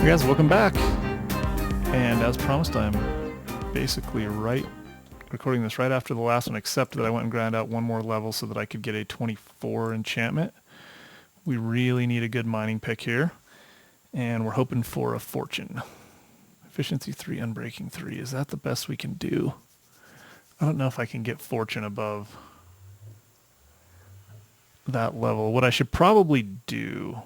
Hey guys, welcome back. And as promised, I'm basically recording this right after the last one, except that I went and ground out one more level so that I could get a 24 enchantment. We really need a good mining pick here, and we're hoping for a fortune. Efficiency 3, unbreaking 3. Is that the best we can do? I don't know if I can get fortune above that level. What I should probably do...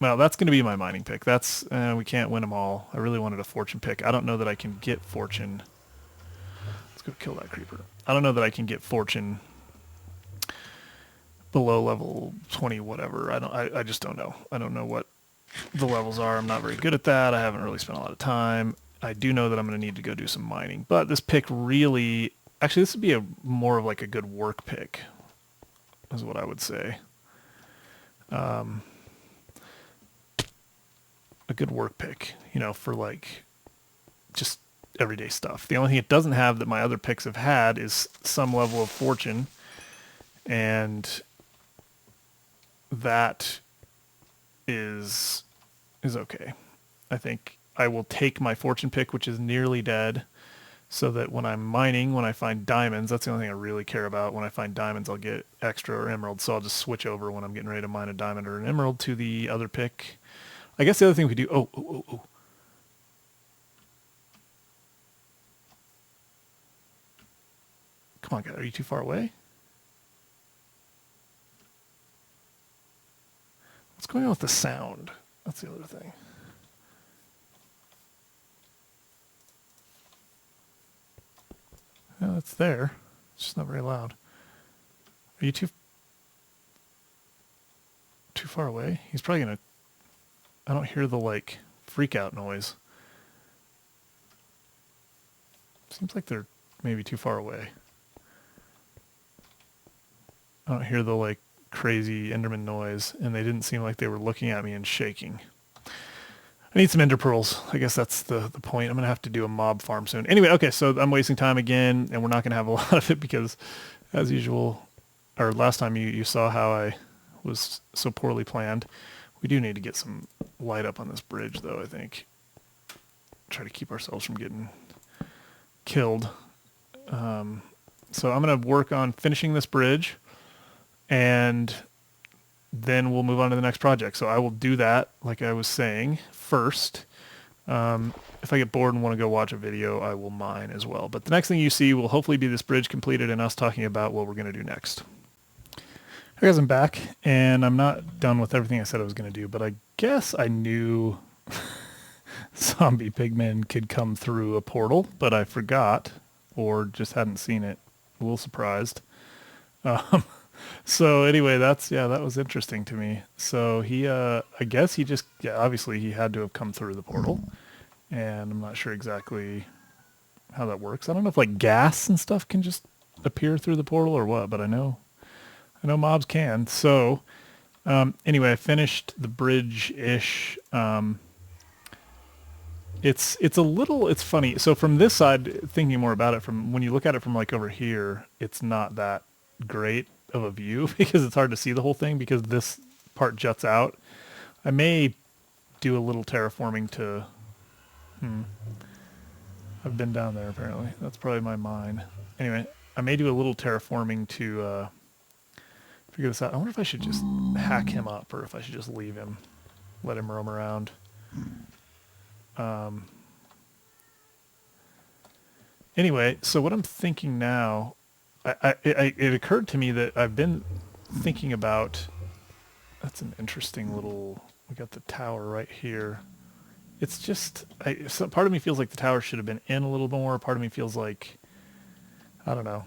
Well, that's going to be my mining pick. That's we can't win them all. I really wanted a fortune pick. I don't know that I can get fortune. Let's go kill that creeper. I don't know that I can get fortune below level 20 whatever. I just don't know. I don't know what the levels are. I'm not very good at that. I haven't really spent a lot of time. I do know that I'm going to need to go do some mining. But this pick really... Actually, this would be more of like a good work pick, is what I would say. A good work pick, you know, for like just everyday stuff. The only thing it doesn't have that my other picks have had is some level of fortune, and that is okay. I think I will take my fortune pick, which is nearly dead, so that when I'm mining, when I find diamonds, that's the only thing I really care about. When I find diamonds, I'll get extra or emeralds, so I'll just switch over when I'm getting ready to mine a diamond or an emerald to the other pick. I guess the other thing we could do... Oh. Come on, guys. Are you too far away? What's going on with the sound? That's the other thing. Yeah, it's there. It's just not very loud. Are you too far away? He's probably going to... I don't hear the, like, freak out noise. Seems like they're maybe too far away. I don't hear the, like, crazy Enderman noise, and they didn't seem like they were looking at me and shaking. I need some ender pearls. I guess that's the point. I'm going to have to do a mob farm soon. Anyway, okay, so I'm wasting time again, and we're not going to have a lot of it because, as usual, or last time you saw how I was so poorly planned. We do need to get some light up on this bridge, though, I think. Try to keep ourselves from getting killed. So I'm going to work on finishing this bridge, and then we'll move on to the next project. So I will do that, like I was saying, first. If I get bored and want to go watch a video, I will mine as well. But the next thing you see will hopefully be this bridge completed and us talking about what we're going to do next. Hey guys, I'm back, and I'm not done with everything I said I was going to do, but I guess I knew zombie pigmen could come through a portal, but I forgot, or just hadn't seen it. A little surprised. So anyway, that was interesting to me. So he, I guess he just, obviously he had to have come through the portal, and I'm not sure exactly how that works. I don't know if like gas and stuff can just appear through the portal or what, but I know mobs can. So anyway, I finished the bridge-ish. It's funny. So from this side, thinking more about it, from when you look at it from like over here, it's not that great of a view because it's hard to see the whole thing because this part juts out. I may do a little terraforming to... I've been down there apparently. That's probably my mine. Anyway, I may do a little terraforming to... figure this out. I wonder if I should just hack him up or if I should just leave him, let him roam around. Anyway, so what I'm thinking now, it occurred to me that I've been thinking about, that's an interesting little, we got the tower right here. It's just, so part of me feels like the tower should have been in a little more. Part of me feels like, I don't know.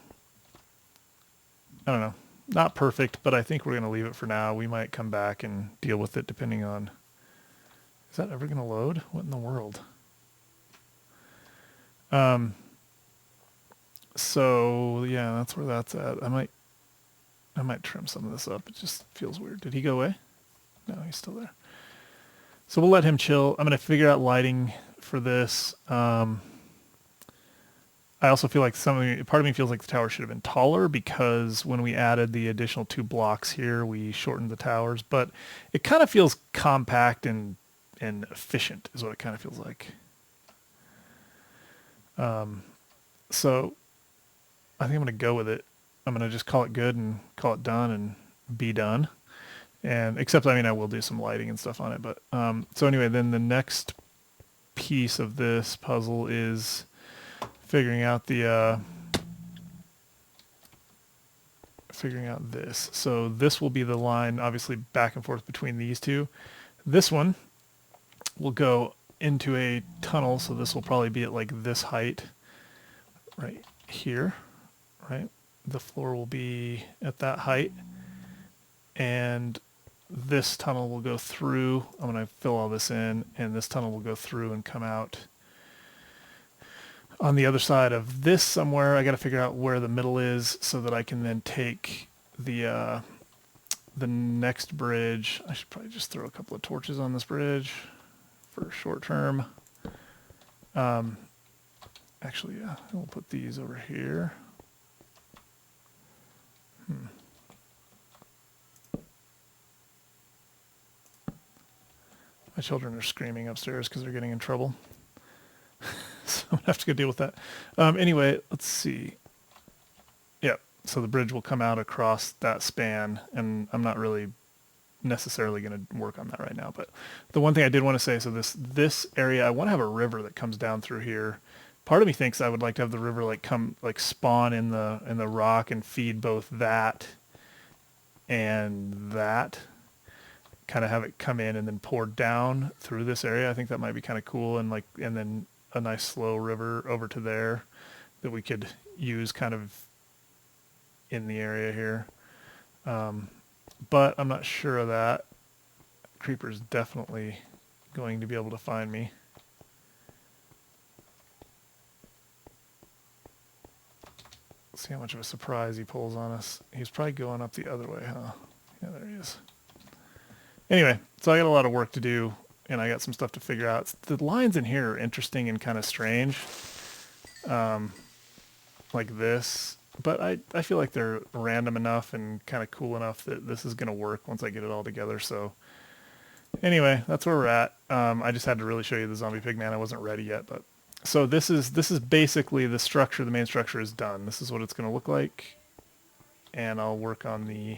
Not perfect, but I think we're going to leave it for now. We might come back and deal with it depending on... Is that ever going to load? What in the world? So, yeah, that's where that's at. I might trim some of this up. It just feels weird. Did he go away? No, he's still there. So we'll let him chill. I'm going to figure out lighting for this. I also feel like part of me feels like the tower should have been taller because when we added the additional 2 blocks here, we shortened the towers, but it kind of feels compact and and efficient is what it kind of feels like. So I think I'm going to go with it. I'm going to just call it good and call it done and be done. And except, I mean, I will do some lighting and stuff on it. But so anyway, then the next piece of this puzzle is figuring out the figuring out this. So this will be the line, obviously, back and forth between these two. This one will go into a tunnel, so this will probably be at like this height right here, right? The floor will be at that height, and this tunnel will go through. I'm going to fill all this in, and this tunnel will go through and come out on the other side of this somewhere. I got to figure out where the middle is so that I can then take the next bridge. I should probably just throw a couple of torches on this bridge for short term. Actually, yeah, we'll put these over here. My children are screaming upstairs because they're getting in trouble. So I'm going to have to go deal with that. Anyway, let's see. Yeah, so the bridge will come out across that span, and I'm not really necessarily going to work on that right now. But the one thing I did want to say, so this area, I want to have a river that comes down through here. Part of me thinks I would like to have the river like spawn in the rock and feed both that and that. Kind of have it come in and then pour down through this area. I think that might be kind of cool, and then a nice slow river over to there that we could use kind of in the area here. But I'm not sure of that. Creeper's definitely going to be able to find me. Let's see how much of a surprise he pulls on us. He's probably going up the other way, huh? Yeah, there he is. Anyway, so I got a lot of work to do, and I got some stuff to figure out. The lines in here are interesting and kind of strange, like this. But I feel like they're random enough and kind of cool enough that this is going to work once I get it all together. So anyway, that's where we're at. I just had to really show you the zombie pigman. I wasn't ready yet, but so this is basically the structure. The main structure is done. This is what it's going to look like, and I'll work on the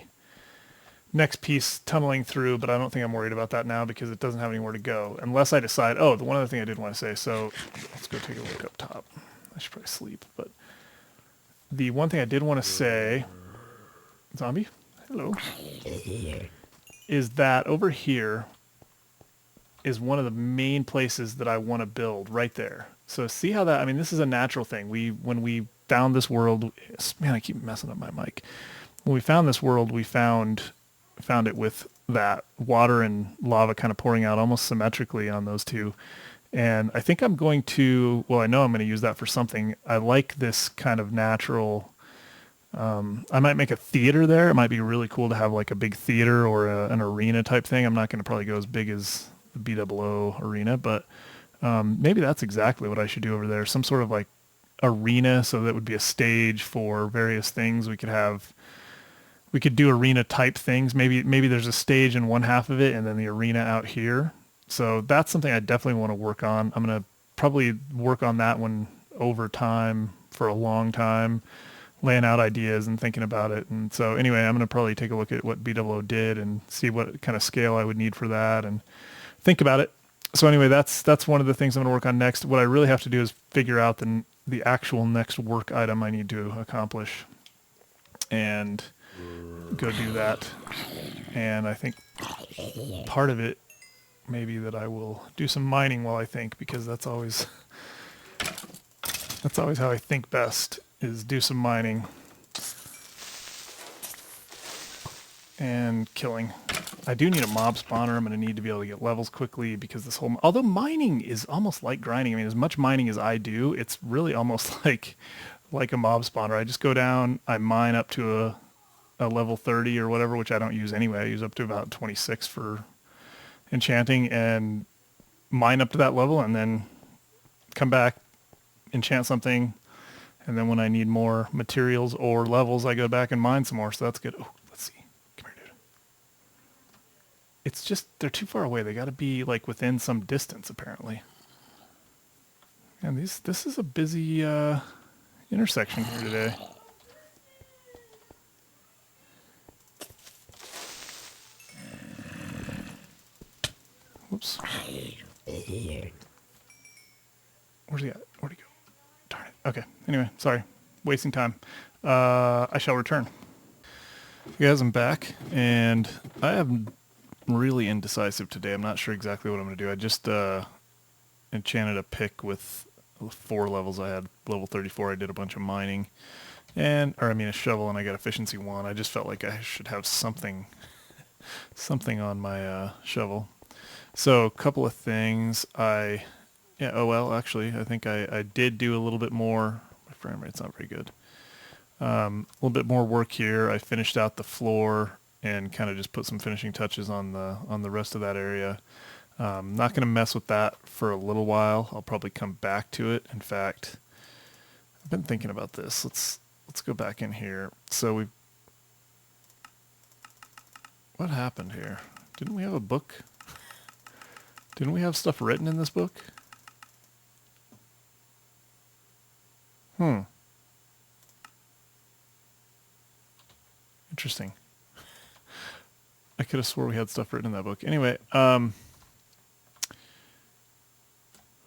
next piece tunneling through, but I don't think I'm worried about that now because it doesn't have anywhere to go unless I decide. Oh, the one other thing I did want to say. So let's go take a look up top. I should probably sleep, but the one thing I did want to say, zombie, hello, is that over here is one of the main places that I want to build right there. So see how that, I mean, this is a natural thing. When we found this world, man, I keep messing up my mic. When we found this world, we found it with that water and lava kind of pouring out almost symmetrically on those two. And I think I'm going to, well, I know I'm going to use that for something. I like this kind of natural, I might make a theater there. It might be really cool to have like a big theater or an arena type thing. I'm not going to probably go as big as the BOO arena, but maybe that's exactly what I should do over there. Some sort of like arena, so that would be a stage for various things. We could do arena type things. Maybe there's a stage in one half of it and then the arena out here. So that's something I definitely want to work on. I'm going to probably work on that one over time for a long time, laying out ideas and thinking about it. And so anyway, I'm going to probably take a look at what BOO did and see what kind of scale I would need for that and think about it. So anyway, that's one of the things I'm going to work on next. What I really have to do is figure out the actual next work item I need to accomplish and go do that. And I think part of it maybe that I will do some mining while I think, because that's always how I think best, is do some mining and killing. I do need a mob spawner. I'm going to need to be able to get levels quickly because this whole, although mining is almost like grinding. I mean, as much mining as I do, it's really almost like a mob spawner. I just go down, I mine up to a level 30 or whatever, which I don't use anyway. I use up to about 26 for enchanting, and mine up to that level and then come back, enchant something, and then when I need more materials or levels, I go back and mine some more. So that's good. Oh, let's see. Come here, It's just, they're too far away. They got to be like within some distance, apparently. And this is a busy intersection here today. Whoops. Where's he at? Where'd he go? Darn it. Okay. Anyway, sorry. Wasting time. I shall return. You guys, I'm back, and I am really indecisive today. I'm not sure exactly what I'm going to do. I just enchanted a pick with 4 levels. I had level 34. I did a bunch of mining, a shovel, and I got efficiency 1. I just felt like I should have something on my shovel. So a couple of things. Actually, I think I did do a little bit more. My frame rate's not very good. A little bit more work here. I finished out the floor and kind of just put some finishing touches on the rest of that area. Not going to mess with that for a little while. I'll probably come back to it. In fact, I've been thinking about this. Let's go back in here. So what happened here? Didn't we have a book? Didn't we have stuff written in this book? Interesting. I could have swore we had stuff written in that book. Anyway, I'm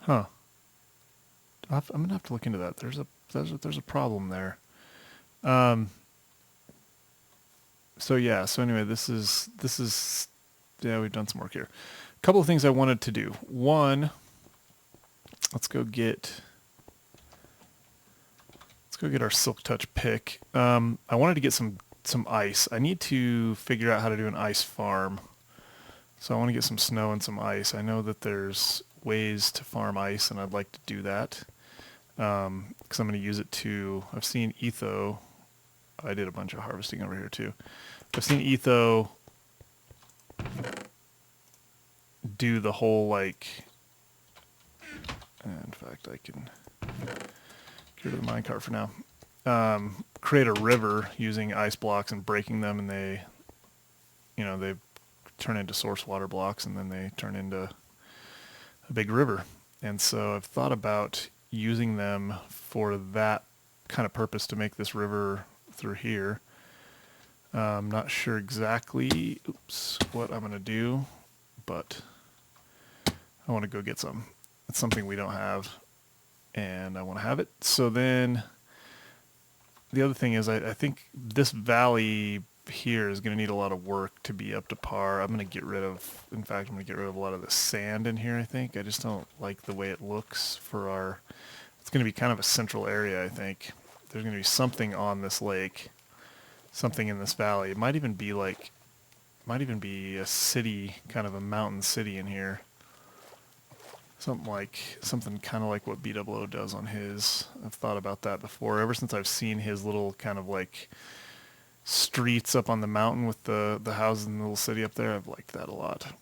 gonna have to look into that. There's a problem there. So anyway, this is we've done some work here. A couple of things I wanted to do. One, let's go get our Silk Touch pick. I wanted to get some ice. I need to figure out how to do an ice farm. So I want to get some snow and some ice. I know that there's ways to farm ice, and I'd like to do that. Because I'm going to use it to... I've seen Etho... I did a bunch of harvesting over here too. I've seen Etho do the whole, like... In fact, I can get rid of the minecart for now. Create a river using ice blocks and breaking them, and they turn into source water blocks, and then they turn into a big river. And so I've thought about using them for that kind of purpose to make this river through here. I'm not sure exactly what I'm going to do, but I want to go get some. It's something we don't have, and I want to have it. So then the other thing is I think this valley here is going to need a lot of work to be up to par. I'm going to get rid of a lot of the sand in here, I think. I just don't like the way it looks for it's going to be kind of a central area, I think. There's going to be something on this lake, something in this valley. It might even be a city, kind of a mountain city in here. Something kind of like what B00 does on his. I've thought about that before. Ever since I've seen his little kind of like streets up on the mountain with the houses in the little city up there, I've liked that a lot.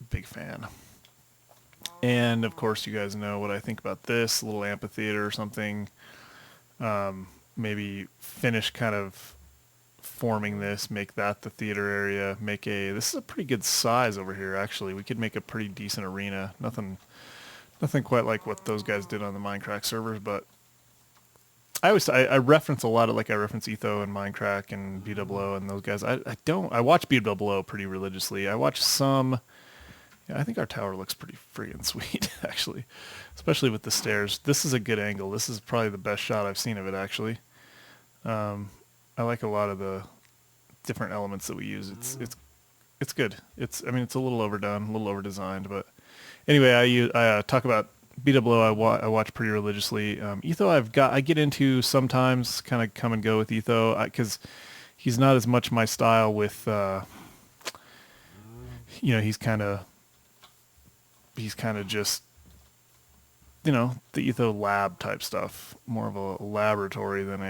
Big fan. And of course, you guys know what I think about this, a little amphitheater or something. Maybe finish kind of forming this, make that the theater area, this is a pretty good size over here, actually. We could make a pretty decent arena. Nothing quite like what those guys did on the Minecraft servers, but I reference a lot of, I reference Etho and Minecraft and B00 and those guys. I watch B00 pretty religiously. I watch some. Yeah, I think our tower looks pretty friggin' sweet, actually, especially with the stairs. This is a good angle. This is probably the best shot I've seen of it, actually. I like a lot of the different elements that we use. It's good. It's a little overdone, a little overdesigned, but anyway, I talk about B00. I watch pretty religiously. Etho I get into sometimes, kind of come and go with Etho because he's not as much my style with. He's kind of just, the Etho lab type stuff, more of a laboratory than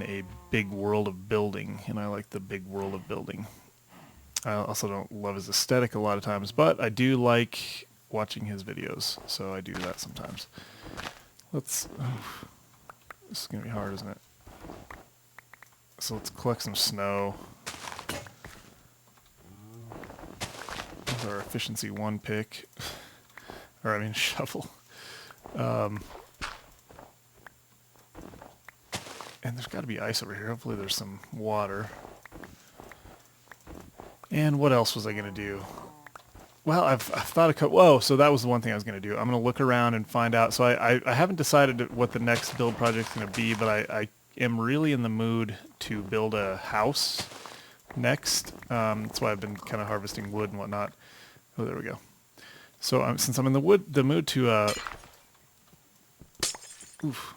a big world of building, and I like the big world of building. I also don't love his aesthetic a lot of times, but I do like watching his videos, so I do that sometimes. This is going to be hard, isn't it? So let's collect some snow. With our efficiency 1 pick, or I mean shovel. And there's got to be ice over here. Hopefully there's some water. And what else was I going to do? Well, I've thought a couple. Whoa, so that was the one thing I was going to do. I'm going to look around and find out. So I haven't decided what the next build project's going to be, but I am really in the mood to build a house next. That's why I've been kind of harvesting wood and whatnot. Oh, there we go. So since I'm in the mood to, oof,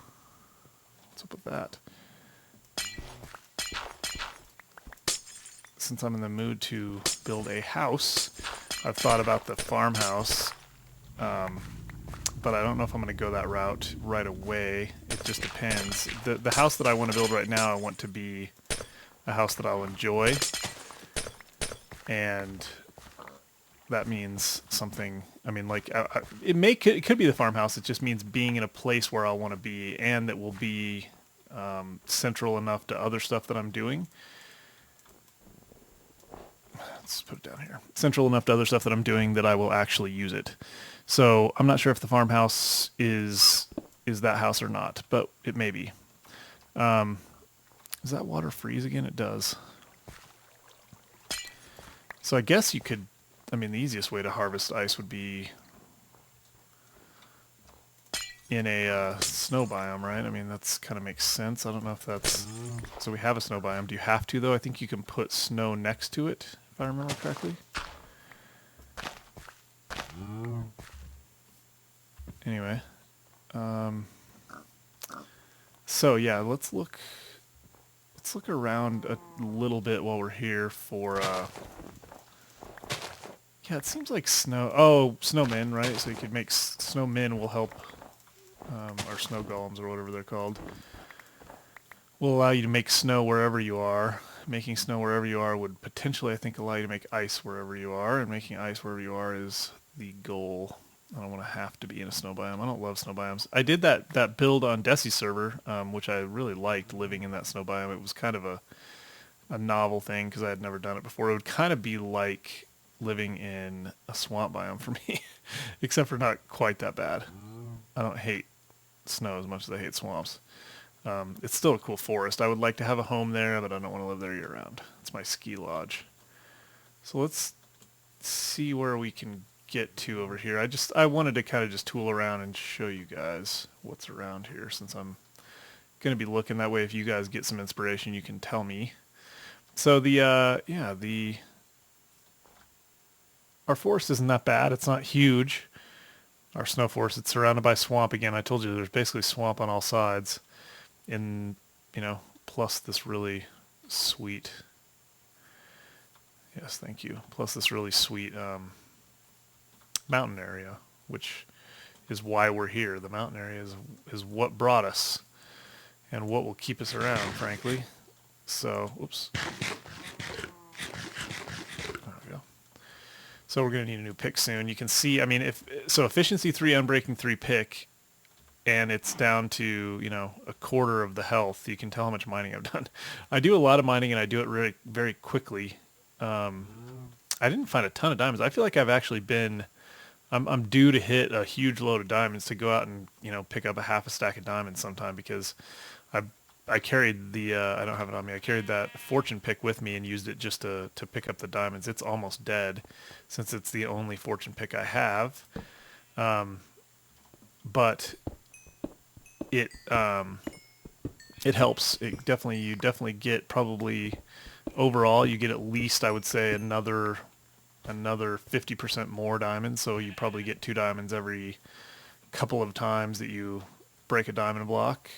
what's up with that? Since I'm in the mood to build a house, I've thought about the farmhouse, but I don't know if I'm going to go that route right away. It just depends. The house that I want to build right now, I want to be a house that I'll enjoy, and that means something. I mean, like it could be the farmhouse. It just means being in a place where I want to be, and that will be central enough to other stuff that I'm doing. Let's put it down here. Central enough to other stuff that I'm doing that I will actually use it. So I'm not sure if the farmhouse is that house or not, but it may be. Does that water freeze again? It does. So I guess you could, I mean, the easiest way to harvest ice would be in a snow biome, right? I mean, that's kind of makes sense. I don't know if that's... So we have a snow biome. Do you have to, though? I think you can put snow next to it, if I remember correctly. Anyway. So, yeah, let's look around a little bit while we're here for... Yeah, it seems like snow... Oh, snowmen, right? So you could make... Snowmen will help... or snow golems, or whatever they're called, will allow you to make snow wherever you are. Making snow wherever you are would potentially, I think, allow you to make ice wherever you are, and making ice wherever you are is the goal. I don't want to have to be in a snow biome. I don't love snow biomes. I did that build on Desi's server, which I really liked, living in that snow biome. It was kind of a novel thing because I had never done it before. It would kind of be like living in a swamp biome for me, except for not quite that bad. I don't hate snow as much as I hate swamps. It's still a cool forest. I would like to have a home there, but I don't want to live there year round. It's my ski lodge. So let's see where we can get to over here. I wanted to kind of just tool around and show you guys what's around here, since I'm going to be looking that way. If you guys get some inspiration, you can tell me. So our forest isn't that bad. It's not huge. Our snow forest, it's surrounded by swamp again. I told you there's basically swamp on all sides, plus this really sweet, yes, thank you, plus this really sweet mountain area, which is why we're here. The mountain area is what brought us and what will keep us around, frankly. So, whoops. So we're going to need a new pick soon. You can see, I mean, efficiency 3, unbreaking 3 pick, and it's down to, a quarter of the health. You can tell how much mining I've done. I do a lot of mining, and I do it really very quickly. I didn't find a ton of diamonds. I feel like I've actually been, I'm due to hit a huge load of diamonds to go out and, pick up a half a stack of diamonds sometime, because I carried I don't have it on me. I carried that fortune pick with me and used it just to pick up the diamonds. It's almost dead since it's the only fortune pick I have. But it helps. You definitely get probably overall you get at least, I would say, another 50% more diamonds. So you probably get 2 diamonds every couple of times that you break a diamond block.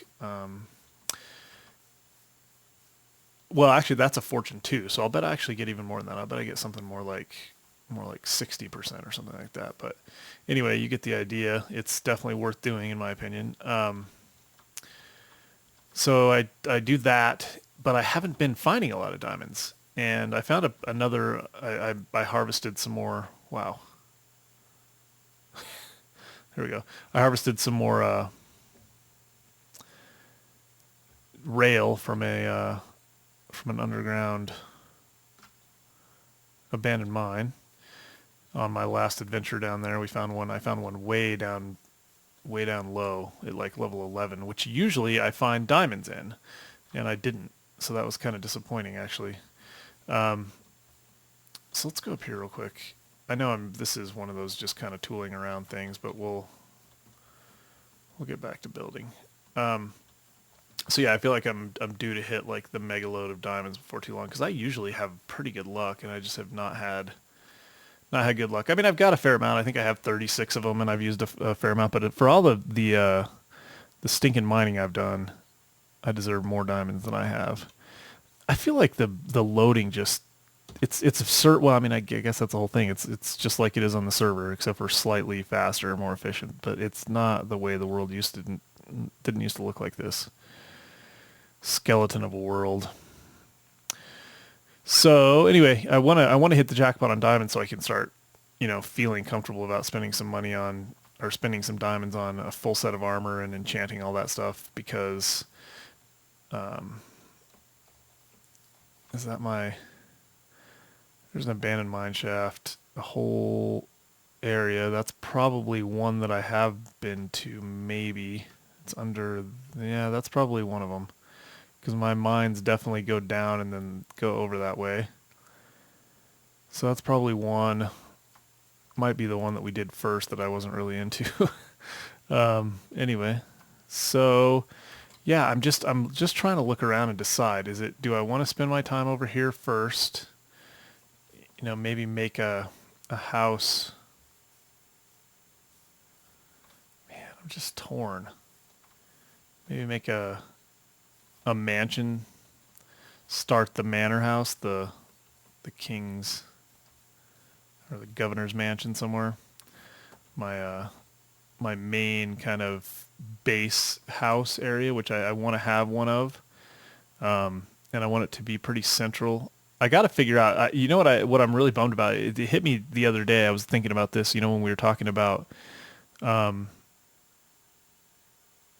Well, actually, that's a fortune too, so I'll bet I actually get even more than that. I'll bet I get something more like 60% or something like that. But anyway, you get the idea. It's definitely worth doing, in my opinion. So I do that, but I haven't been finding a lot of diamonds. And I found another. I harvested some more. Wow. Here we go. I harvested some more rail from an underground abandoned mine. On my last adventure down there, we found one. I found one way down low at like level 11, which usually I find diamonds in, and I didn't. So that was kind of disappointing, actually. Um, so let's go up here real quick. I know this is one of those just kind of tooling around things, but we'll get back to building. Um, so yeah, I feel like I'm due to hit like the mega load of diamonds before too long because I usually have pretty good luck, and I just have not had good luck. I mean, I've got a fair amount. I think I have 36 of them, and I've used a fair amount. But for all the stinking mining I've done, I deserve more diamonds than I have. I feel like the loading just it's absurd. Well, I mean, I guess that's the whole thing. It's just like it is on the server, except for slightly faster, more efficient. But it's not the way the world didn't used to look like this. Skeleton of a world. So anyway, I wanna hit the jackpot on diamonds so I can start, feeling comfortable about spending some money on or spending some diamonds on a full set of armor and enchanting all that stuff because um, is that my there's an abandoned mine shaft, a whole area. That's probably one that I have been to. Maybe it's under. Yeah, that's probably one of them because my mines definitely go down and then go over that way. So that's probably one. Might be the one that we did first that I wasn't really into. Anyway, so yeah, I'm just trying to look around and decide. Do I want to spend my time over here first? Maybe make a house. Man, I'm just torn. Maybe make a mansion. Start the manor house, the king's or the governor's mansion somewhere. My my main kind of base house area, which I want to have one of, and I want it to be pretty central. I got to figure out. You know what I'm really bummed about? It hit me the other day. I was thinking about this. When we were talking about um,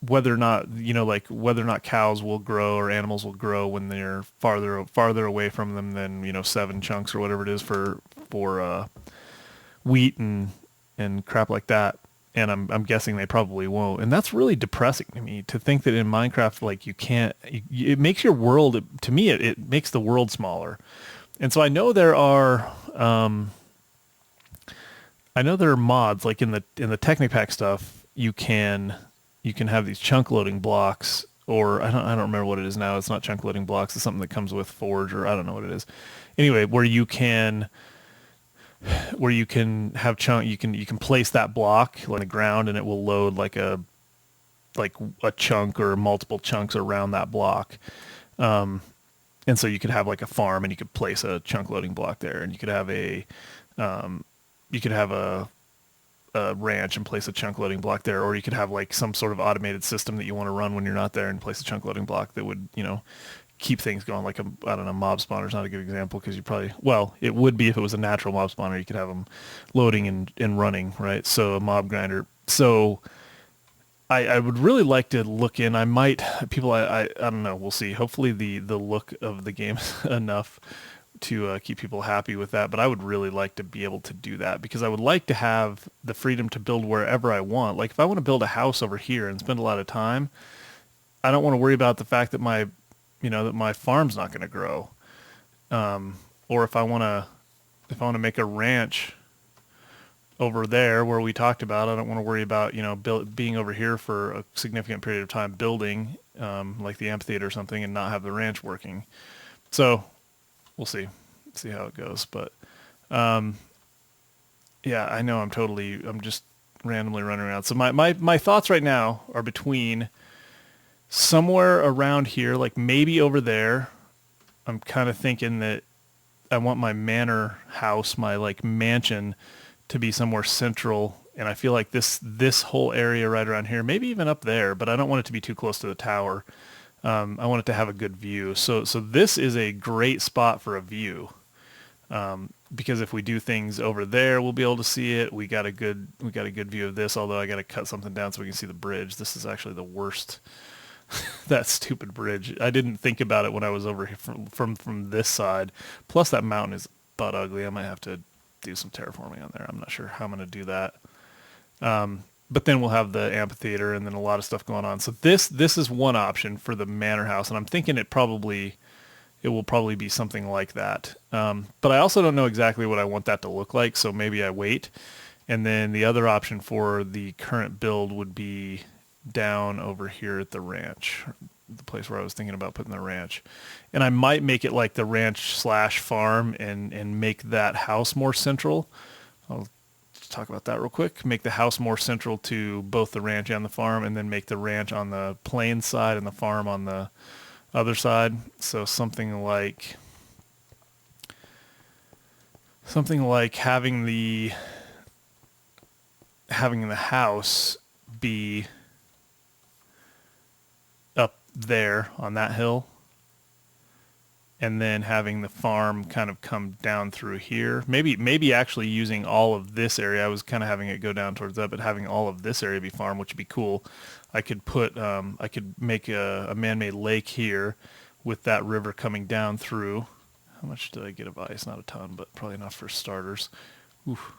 whether or not like whether or not cows will grow or animals will grow when they're farther away from them than 7 chunks or whatever it is for wheat and crap like that. And I'm guessing they probably won't. And that's really depressing to me to think that in Minecraft, like you can't, it makes your world, to me, it makes the world smaller. And so I know there are mods like in the Technipack stuff, you can have these chunk loading blocks, or I don't remember what it is now. It's not chunk loading blocks. It's something that comes with Forge, or I don't know what it is. Anyway, where you can have chunk, you can place that block on the ground and it will load like a chunk or multiple chunks around that block. Um, and so you could have like a farm and you could place a chunk loading block there, and um, you could have a ranch and place a chunk loading block there, or you could have like some sort of automated system that you want to run when you're not there and place a chunk loading block that would, keep things going. Like I don't know, mob spawner is not a good example because it would be if it was a natural mob spawner. You could have them loading and running, right? So a mob grinder. So I would really like to look in. I don't know. We'll see. Hopefully the look of the game is enough to keep people happy with that. But I would really like to be able to do that because I would like to have the freedom to build wherever I want. Like if I want to build a house over here and spend a lot of time, I don't want to worry about the fact that my farm's not going to grow. Or if I want to make a ranch over there where we talked about, I don't want to worry about, being over here for a significant period of time building, like the amphitheater or something, and not have the ranch working. So we'll see how it goes. But, yeah, I know I'm just randomly running around. So my thoughts right now are between somewhere around here, like maybe over there. I'm kind of thinking that I want my manor house, my like mansion, to be somewhere central, and I feel like this whole area right around here, maybe even up there, but I don't want it to be too close to the tower. I want it to have a good view. So this is a great spot for a view, because if we do things over there, we'll be able to see it. We got a good view of this. Although I got to cut something down so we can see the bridge. This is actually the worst. That stupid bridge. I didn't think about it when I was over here from this side. Plus that mountain is butt ugly. I might have to do some terraforming on there. I'm not sure how I'm going to do that. But then we'll have the amphitheater and then a lot of stuff going on. So this is one option for the manor house, and I'm thinking it will probably be something like that. But I also don't know exactly what I want that to look like, so maybe I wait. And then the other option for the current build would be down over here at the ranch, the place where I was thinking about putting the ranch. And I might make it like the ranch / farm and make that house more central. I'll talk about that real quick. Make the house more central to both the ranch and the farm, and then make the ranch on the plain side and the farm on the other side. So something like having the house be up there on that hill, and then having the farm kind of come down through here. Maybe actually using all of this area. I was kind of having it go down towards that, but having all of this area be farm, which would be cool. I could make a man-made lake here with that river coming down through. How much did I get of ice? Not a ton, but probably enough for starters. Oof.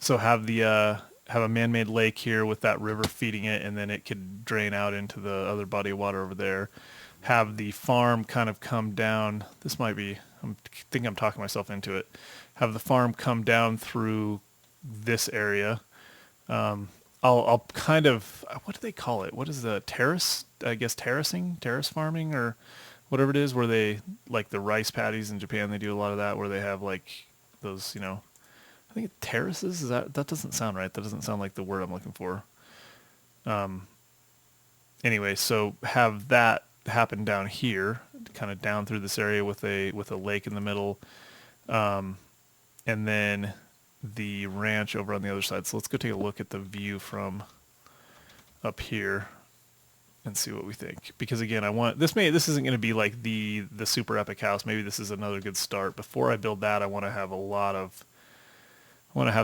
So have a man-made lake here with that river feeding it, and then it could drain out into the other body of water over there. Have the farm kind of come down. This might be, I think I'm talking myself into it. Have the farm come down through this area. I'll kind of, what do they call it? What is the terrace? I guess terrace farming, or whatever it is, where they, like the rice paddies in Japan, they do a lot of that, where they have like those, I think terraces. That doesn't sound right. That doesn't sound like the word I'm looking for. Anyway, so have that happen down here, kind of down through this area with a lake in the middle, and then the ranch over on the other side. So let's go take a look at the view from up here and see what we think. Because again, I want this isn't going to be like the super epic house. Maybe this is another good start. Before I build that, I want to have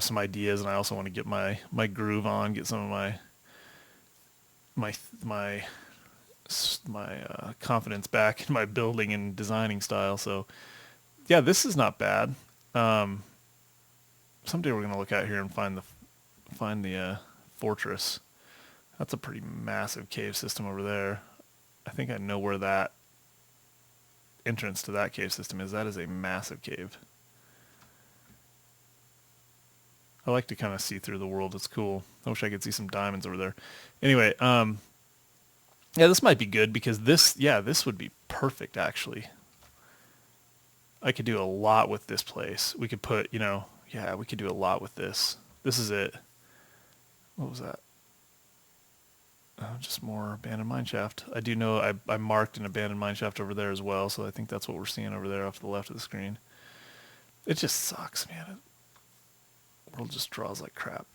some ideas, and I also want to get my groove on, get some of my confidence back in my building and designing style. So yeah, this is not bad. Someday we're going to look out here and find the fortress. That's a pretty massive cave system over there. I think I know where that entrance to that cave system is. That is a massive cave. I like to kind of see through the world. It's cool. I wish I could see some diamonds over there. Anyway, yeah, this might be good because this would be perfect actually. I could do a lot with this place. We could put, we could do a lot with this. This is it. What was that? Just more abandoned mineshaft. I do know I marked an abandoned mineshaft over there as well, so I think that's what we're seeing over there off to the left of the screen. It just sucks, man. The world just draws like crap.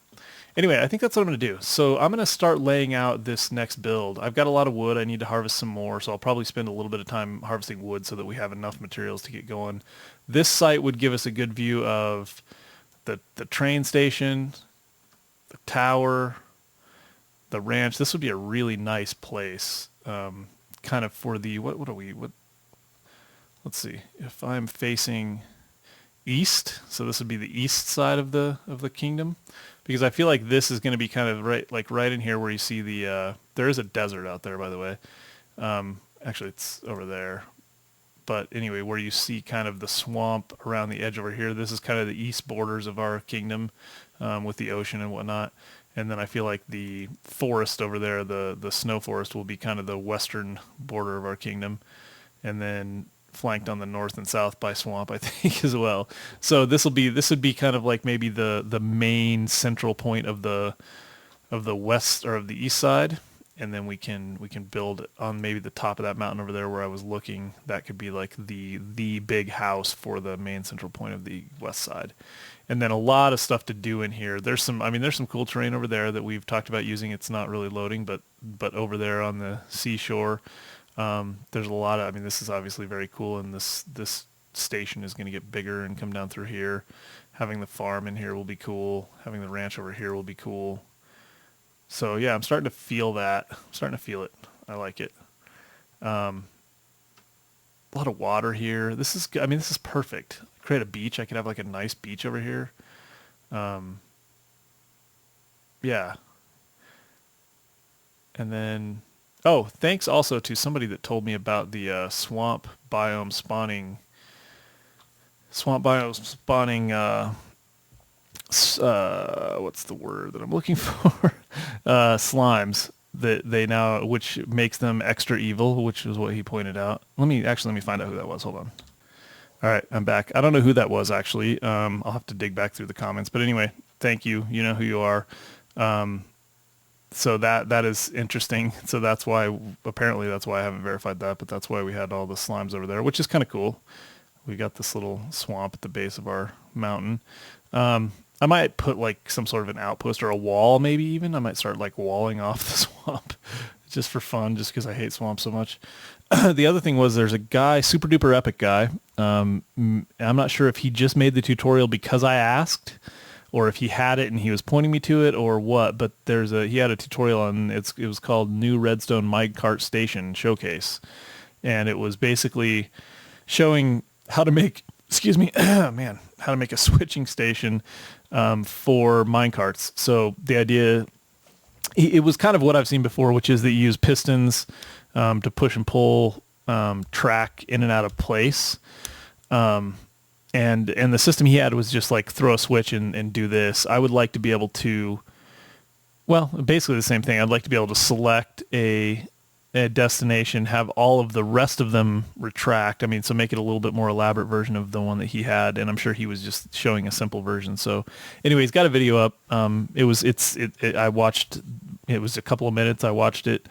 Anyway, I think that's what I'm going to do. So I'm going to start laying out this next build. I've got a lot of wood. I need to harvest some more, so I'll probably spend a little bit of time harvesting wood so that we have enough materials to get going. This site would give us a good view of the train station, the tower, the ranch. This would be a really nice place, kind of for the, let's see, if I'm facing east, so this would be the east side of the kingdom, because I feel like this is going to be kind of right in here where you see the, there is a desert out there, by the way. Actually, it's over there. But anyway, where you see kind of the swamp around the edge over here, this is kind of the east borders of our kingdom, with the ocean and whatnot. And then I feel like the forest over there, the snow forest, will be kind of the western border of our kingdom. And then flanked on the north and south by swamp, I think, as well. So this would be kind of like maybe the main central point of the west or of the east side. And then we can build on maybe the top of that mountain over there where I was looking. That could be like the big house for the main central point of the west side. And then a lot of stuff to do in here. There's some cool terrain over there that we've talked about using. It's not really loading, but over there on the seashore, there's a lot of, this is obviously very cool, and this station is going to get bigger and come down through here. Having the farm in here will be cool. Having the ranch over here will be cool. So yeah, I'm starting to feel that. I'm starting to feel it. I like it. a lot of water here. This is, I mean, this is perfect. Create a beach. I could have like a nice beach over here. Yeah. And then, oh, thanks also to somebody that told me about the swamp biome spawning, what's the word that I'm looking for? Slimes that they now, which makes them extra evil, which is what he pointed out. Let me find out who that was. Hold on. All right, I'm back. I don't know who that was actually. I'll have to dig back through the comments. But anyway, thank you. You know who you are. So that is interesting. So that's why, apparently that's why I haven't verified that, but that's why we had all the slimes over there, which is kind of cool. We got this little swamp at the base of our mountain. I might put like some sort of an outpost or a wall, maybe even. I might start like walling off the swamp just for fun, just because I hate swamps so much. The other thing was there's a guy, super duper epic guy. I'm not sure if he just made the tutorial because I asked, or if he had it and he was pointing me to it or what, but he had a tutorial on, it was called New Redstone Minecart Station Showcase. And it was basically showing how to make, excuse me, man, how to make a switching station for minecarts. So the idea, it was kind of what I've seen before, which is that you use pistons to push and pull track in and out of place. And the system he had was just like throw a switch and do this. I would like to be able to, well, basically the same thing. I'd like to be able to select a destination, have all of the rest of them retract. I mean, so make it a little bit more elaborate version of the one that he had. And I'm sure he was just showing a simple version. So anyway, he's got a video up. I watched, it was a couple of minutes. I watched it.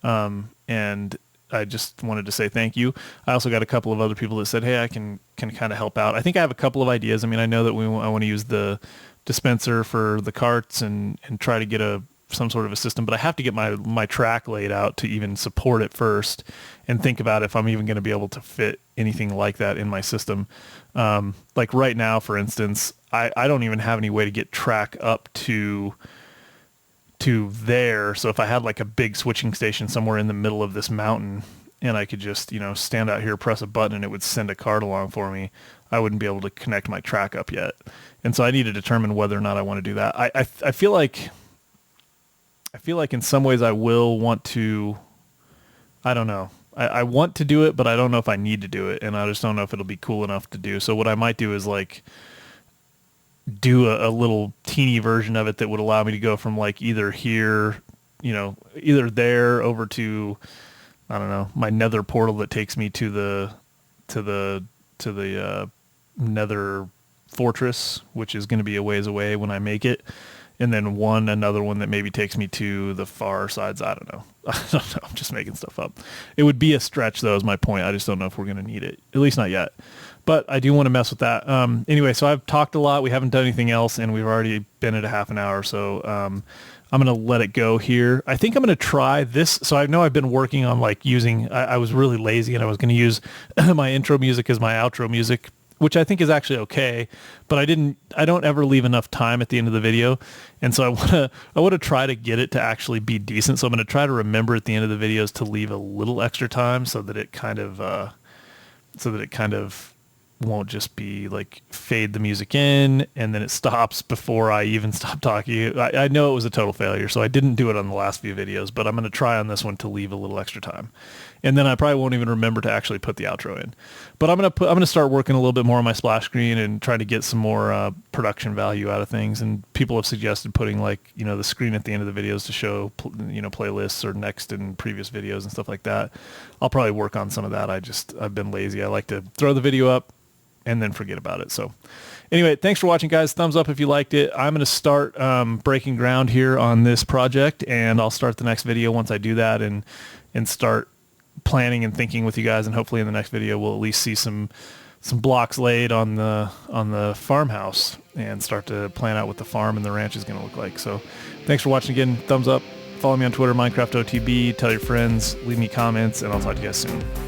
And I just wanted to say thank you. I also got a couple of other people that said, hey, I can kind of help out. I think I have a couple of ideas. I mean, I know that I want to use the dispenser for the carts and try to get some sort of a system, but I have to get my track laid out to even support it first and think about if I'm even going to be able to fit anything like that in my system. Like right now, for instance, I don't even have any way to get track up to there. So if I had like a big switching station somewhere in the middle of this mountain and I could just, stand out here, press a button and it would send a cart along for me, I wouldn't be able to connect my track up yet. And so I need to determine whether or not I want to do that. I feel like in some ways I will want to, I don't know. I want to do it, but I don't know if I need to do it. And I just don't know if it'll be cool enough to do. So what I might do is like do a little teeny version of it that would allow me to go from like either here, either there over to, I don't know, my nether portal that takes me to the nether fortress, which is going to be a ways away when I make it. And then another one that maybe takes me to the far sides. I don't know. I'm just making stuff up. It would be a stretch though, is my point. I just don't know if we're going to need it, at least not yet. But I do want to mess with that. Anyway, so I've talked a lot. We haven't done anything else, and we've already been at a half an hour. So I'm going to let it go here. I think I'm going to try this. So I know I've been working on like using, I was really lazy, and I was going to use my intro music as my outro music, which I think is actually okay. But I don't ever leave enough time at the end of the video. And so I want to try to get it to actually be decent. So I'm going to try to remember at the end of the videos to leave a little extra time so that it kind of won't just be like fade the music in and then it stops before I even stop talking. I know it was a total failure, so I didn't do it on the last few videos, but I'm going to try on this one to leave a little extra time. And then I probably won't even remember to actually put the outro in. But I'm going to start working a little bit more on my splash screen and try to get some more production value out of things. And people have suggested putting like, the screen at the end of the videos to show, playlists or next and previous videos and stuff like that. I'll probably work on some of that. I've been lazy. I like to throw the video up and then forget about it. So anyway, thanks for watching, guys. Thumbs up if you liked it. I'm going to start breaking ground here on this project, and I'll start the next video once I do that and start planning and thinking with you guys. And hopefully in the next video, we'll at least see some blocks laid on the farmhouse and start to plan out what the farm and the ranch is going to look like. So thanks for watching again. Thumbs up. Follow me on Twitter, Minecraft OTB. Tell your friends, leave me comments, and I'll talk to you guys soon.